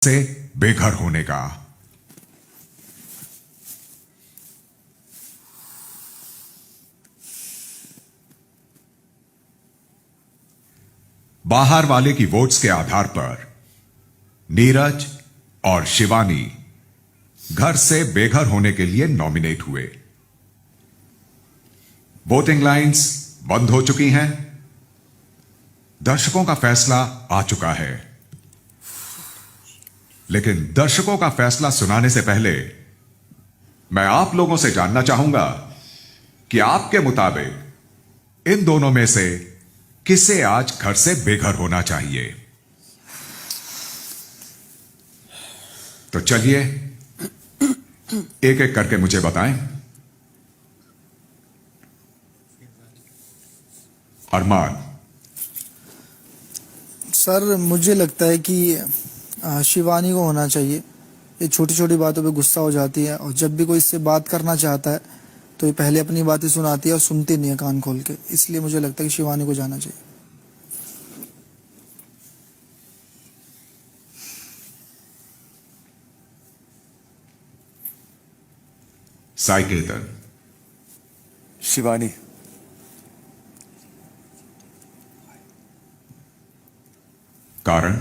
से बेघर होने का। बाहर वाले की वोट्स के आधार पर नीरज और शिवानी घर से बेघर होने के लिए नॉमिनेट हुए। वोटिंग लाइंस बंद हो चुकी हैं। दर्शकों का फैसला आ चुका है, लेकिन दर्शकों का फैसला सुनाने से पहले मैं आप लोगों से जानना चाहूंगा कि आपके मुताबिक इन दोनों में से किसे आज घर से बेघर होना चाहिए। तो चलिए एक एक करके मुझे बताएं। अरमान। सर मुझे लगता है कि शिवानी को होना चाहिए। ये छोटी छोटी बातों पे गुस्सा हो जाती है, और जब भी कोई इससे बात करना चाहता है तो ये पहले अपनी बातें सुनाती है और सुनती नहीं है कान खोल के। इसलिए मुझे लगता है कि शिवानी को जाना चाहिए। साई केतन। शिवानी। कारण?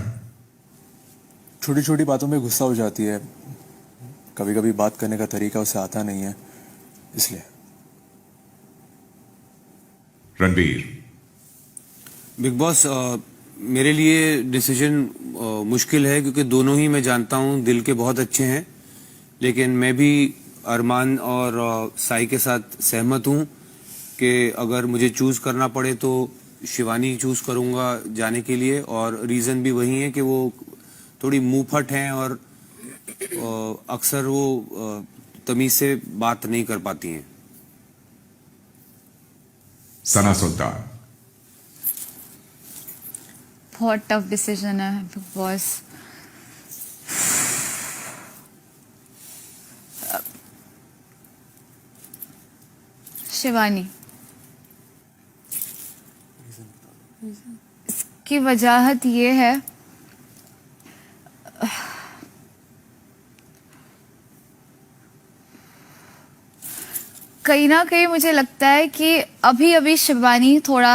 छोटी छोटी बातों में गुस्सा हो जाती है, कभी कभी बात करने का तरीका उसे आता नहीं है, इसलिए। रणबीर। बिग बॉस, मेरे लिए डिसीजन मुश्किल है, क्योंकि दोनों ही मैं जानता हूं दिल के बहुत अच्छे हैं, लेकिन मैं भी अरमान और साई के साथ सहमत हूं कि अगर मुझे चूज करना पड़े तो शिवानी चूज करूंगा जाने के लिए। और रीजन भी वही है कि वो थोड़ी मुंहफट हैं और अक्सर वो तमीज से बात नहीं कर पाती हैं। सना सुल्तान। बहुत टफ डिसीजन है बिग बॉस। शिवानी। इसकी वजह ये है, कहीं ना कहीं मुझे लगता है कि अभी अभी शिवानी थोड़ा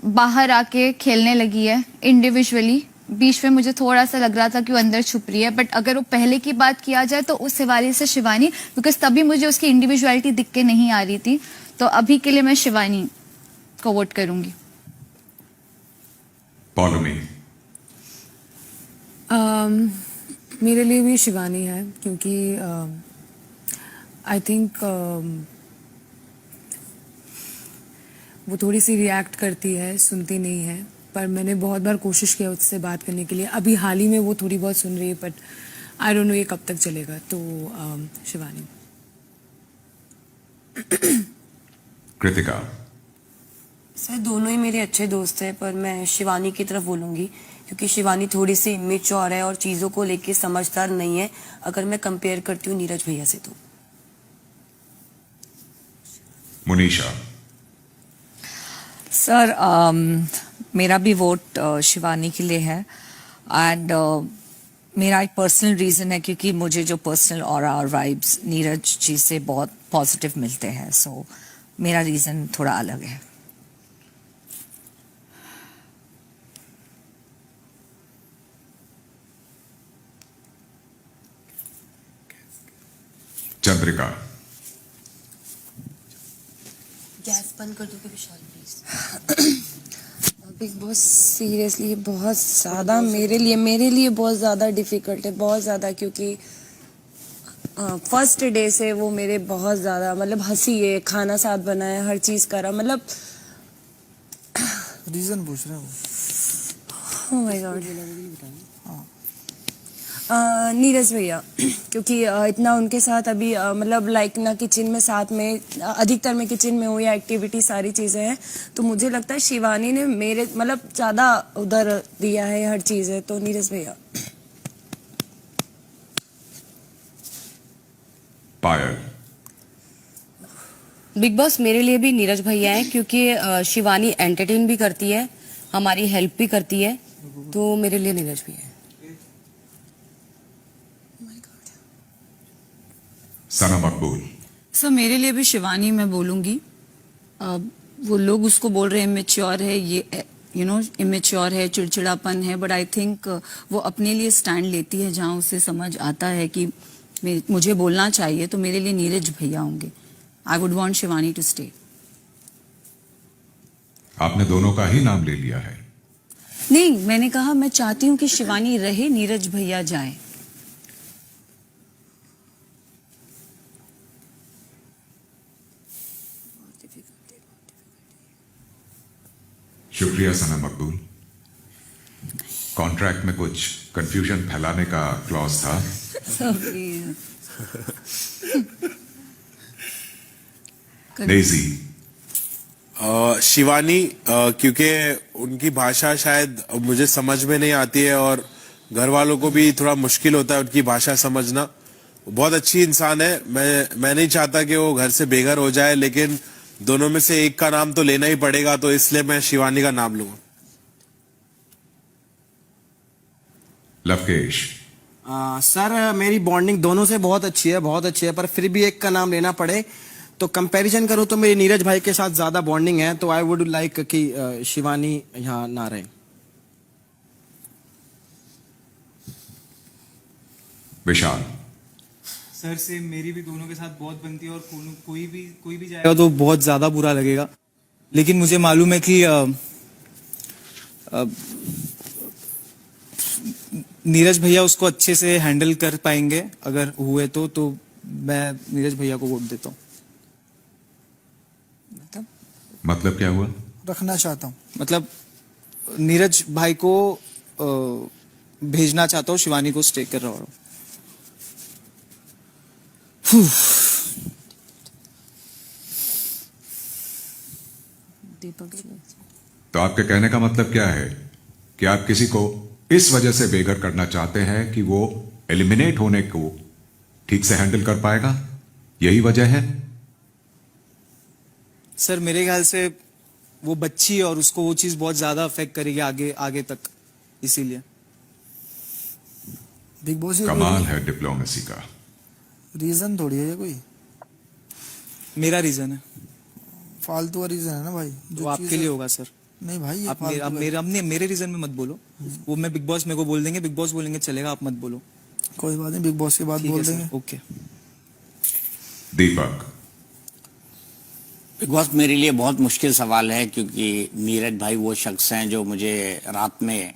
बाहर आके खेलने लगी है इंडिविजुअली। बीच में मुझे थोड़ा सा लग रहा था कि वो अंदर छुप रही है, बट अगर वो पहले की बात किया जाए तो उस हवाले से शिवानी, बिकॉज तभी मुझे उसकी इंडिविजुअलिटी दिख के नहीं आ रही थी। तो अभी के लिए मैं शिवानी को वोट करूंगी। पौलमी। मेरे लिए भी शिवानी है, क्योंकि आई थिंक वो थोड़ी सी रिएक्ट करती है, सुनती नहीं है। पर मैंने बहुत बार कोशिश किया उससे बात करने के लिए। अभी हाल ही में वो थोड़ी बहुत सुन रही है, बट आई डोंट नो ये कब तक चलेगा। तो शिवानी। कृतिका। सर दोनों ही मेरे अच्छे दोस्त हैं, पर मैं शिवानी की तरफ बोलूंगी, क्योंकि शिवानी थोड़ी सी इमेच्योर है और चीज़ों को लेके समझदार नहीं है, अगर मैं कंपेयर करती हूँ नीरज भैया से तो। मुनीषा। सर मेरा भी वोट शिवानी के लिए है। एंड मेरा एक पर्सनल रीज़न है, क्योंकि मुझे जो पर्सनल ऑरा और वाइब्स नीरज जी से बहुत पॉजिटिव मिलते हैं। सो मेरा रीज़न थोड़ा अलग है। चंद्रिका। गैस बंद कर दोगे विशाल प्लीज। बिग बॉस सीरियसली बहुत ज़्यादा मेरे लिए बहुत ज़्यादा डिफ़िकल्ट है, बहुत ज़्यादा, क्योंकि फर्स्ट डे से वो मेरे बहुत ज़्यादा मतलब हंसी है, खाना साथ बनाया, हर चीज़ करा, मतलब रीजन पूछ रहे हो। Oh my God. नीरज भैया, क्योंकि इतना उनके साथ अभी मतलब लाइक ना किचन में साथ में अधिकतर मैं किचन में हूँ या एक्टिविटी सारी चीज़ें हैं, तो मुझे लगता है शिवानी ने मेरे मतलब ज़्यादा उधर दिया है हर चीज़ें। तो नीरज भैया। पायल। बिग बॉस मेरे लिए भी नीरज भैया है, क्योंकि शिवानी एंटरटेन भी करती है, हमारी हेल्प भी करती है, तो मेरे लिए नीरज भैया है। सना मकबूल। सर मेरे लिए भी शिवानी मैं बोलूँगी। वो लोग उसको बोल रहे हैं इमेच्योर है, ये इमेच्योर है, चिड़चिड़ापन है, बट आई थिंक वो अपने लिए स्टैंड लेती है जहाँ उसे समझ आता है कि मुझे बोलना चाहिए, तो मेरे लिए नीरज भैया होंगे। I would want Shivani to stay. आपने दोनों का ही नाम ले लिया है। नहीं, मैंने कहा मैं चाहती हूँ कि शिवानी रहे, नीरज भैया जाए। शुक्रिया सना मकबूल। कॉन्ट्रैक्ट में कुछ कंफ्यूजन फैलाने का क्लॉज था। डेजी। शिवानी, क्योंकि उनकी भाषा शायद मुझे समझ में नहीं आती है और घर वालों को भी थोड़ा मुश्किल होता है उनकी भाषा समझना। बहुत अच्छी इंसान है, मैं नहीं चाहता कि वो घर से बेघर हो जाए, लेकिन दोनों में से एक का नाम तो लेना ही पड़ेगा, तो इसलिए मैं शिवानी का नाम लूंगा। लवकेश। सर मेरी बॉन्डिंग दोनों से बहुत अच्छी है, पर फिर भी एक का नाम लेना पड़े तो कंपैरिजन करूं तो मेरी नीरज भाई के साथ ज्यादा बॉन्डिंग है, तो आई वुड लाइक कि शिवानी यहाँ ना रहे। विशाल। सर से मेरी भी दोनों के साथ बहुत बनती है और कोई भी जाएगा तो बहुत ज्यादा बुरा लगेगा, लेकिन मुझे मालूम है कि नीरज भैया उसको अच्छे से हैंडल कर पाएंगे। अगर हुए तो मैं नीरज भैया को वोट देता हूँ। मतलब क्या हुआ? रखना चाहता हूँ। मतलब नीरज भाई को भेजना चाहता हूँ, शिवानी को स्टे कर रहा हूँ। दीपक जी, तो आपके कहने का मतलब क्या है कि आप किसी को इस वजह से बेघर करना चाहते हैं कि वो एलिमिनेट होने को ठीक से हैंडल कर पाएगा, यही वजह है? सर मेरे ख्याल से वो बच्ची है और उसको वो चीज बहुत ज्यादा अफेक्ट करेगी आगे तक, इसीलिए। बिग बॉस ये कमाल है डिप्लोमेसी का। रीजन थोड़ी है ये कोई मेरा रीजन है, फालतू का रीजन है ना भाई। जो आपके लिए होगा सर। नहीं भाई, ये आप फालतू मेरे रीजन में मत बोलो। वो मैं बिग बॉस मेरे को बोल देंगे, बिग बॉस बोलेंगे चलेगा, आप मत बोलो। कोई बात नहीं, बिग बॉस के बाद ठीक बोल है देंगे। Sir, okay. Deepak. Bigg Boss मेरे लिए बहुत मुश्किल सवाल है, क्योंकि नीरज भाई वो शख्स हैं जो मुझे रात में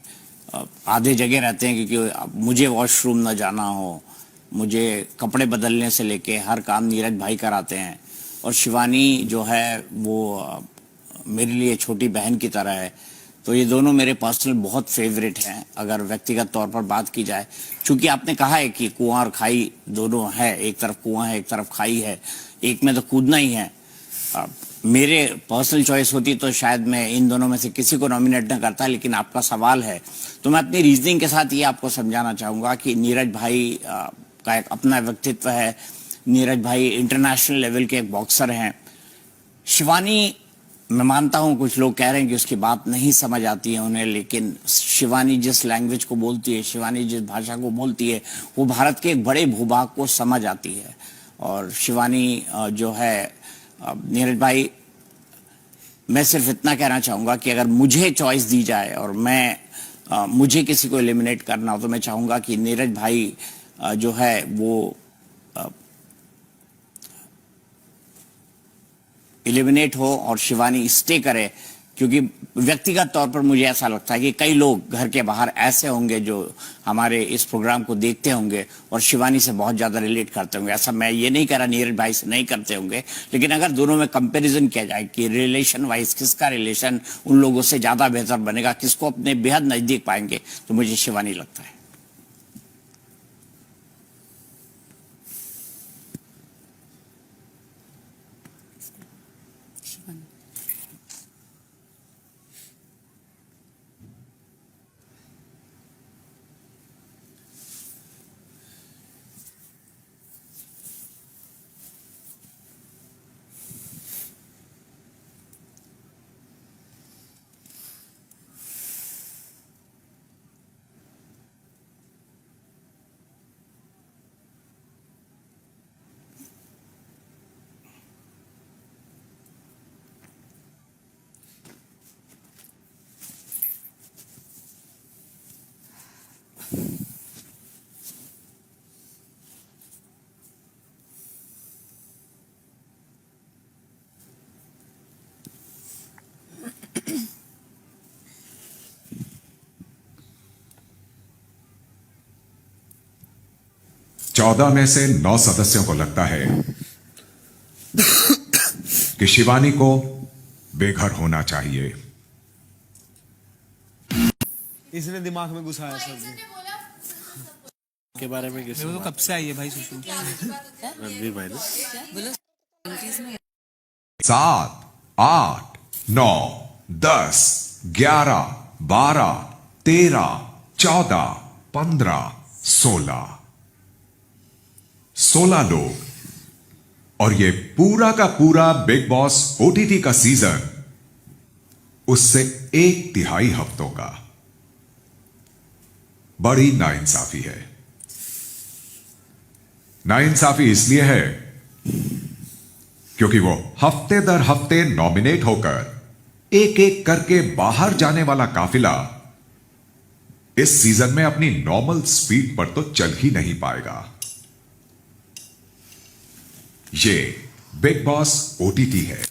आधे जगह रहते हैं, क्योंकि मुझे वॉशरूम न जाना हो, मुझे कपड़े बदलने से लेके हर काम नीरज भाई कराते हैं। और शिवानी जो है वो मेरे लिए छोटी बहन की तरह है, तो ये दोनों मेरे पर्सनल बहुत फेवरेट हैं अगर व्यक्तिगत तौर पर बात की जाए। चूंकि आपने कहा है कि कुआं और खाई दोनों है, एक तरफ कुआं है एक तरफ खाई है, एक में तो कूदना ही है। मेरे पर्सनल चॉइस होती तो शायद मैं इन दोनों में से किसी को नॉमिनेट न करता, लेकिन आपका सवाल है तो मैं अपनी रीजनिंग के साथ ये आपको समझाना चाहूँगा कि नीरज भाई का एक अपना व्यक्तित्व है। नीरज भाई इंटरनेशनल लेवल के एक बॉक्सर हैं। शिवानी, मैं मानता हूं कुछ लोग कह रहे हैं कि उसकी बात नहीं समझ आती है उन्हें, लेकिन शिवानी जिस लैंग्वेज को बोलती है, शिवानी जिस भाषा को बोलती है, वो भारत के एक बड़े भूभाग को समझ आती है। और शिवानी जो है, नीरज भाई, मैं सिर्फ इतना कहना चाहूँगा कि अगर मुझे चॉइस दी जाए और मुझे किसी को एलिमिनेट करना हो, तो मैं चाहूँगा कि नीरज भाई जो है वो एलिमिनेट हो और शिवानी स्टे करे। क्योंकि व्यक्तिगत तौर पर मुझे ऐसा लगता है कि कई लोग घर के बाहर ऐसे होंगे जो हमारे इस प्रोग्राम को देखते होंगे और शिवानी से बहुत ज़्यादा रिलेट करते होंगे। ऐसा मैं ये नहीं कह रहा नीरज भाई से नहीं करते होंगे, लेकिन अगर दोनों में कंपैरिजन किया जाए कि रिलेशन वाइज किसका रिलेशन उन लोगों से ज़्यादा बेहतर बनेगा, किसको अपने बेहद नज़दीक पाएंगे, तो मुझे शिवानी लगता है। 14 में से 9 सदस्यों को लगता है कि शिवानी को बेघर होना चाहिए। इसने दिमाग में घुसाया सब के बारे में मेरे को तो कब से आई है भाई सुसु। रणवीर भाई ने 7, 8, 9, 10, 11, 12, 13, 14, 15, 16 लोग, और ये पूरा का पूरा बिग बॉस ओटीटी का सीजन उससे 1/3 हफ्तों का। बड़ी नाइंसाफी है। नाइंसाफी इसलिए है क्योंकि वो हफ्ते दर हफ्ते नॉमिनेट होकर एक एक करके बाहर जाने वाला काफिला इस सीजन में अपनी नॉर्मल स्पीड पर तो चल ही नहीं पाएगा। ये बिग बॉस ओटीटी है।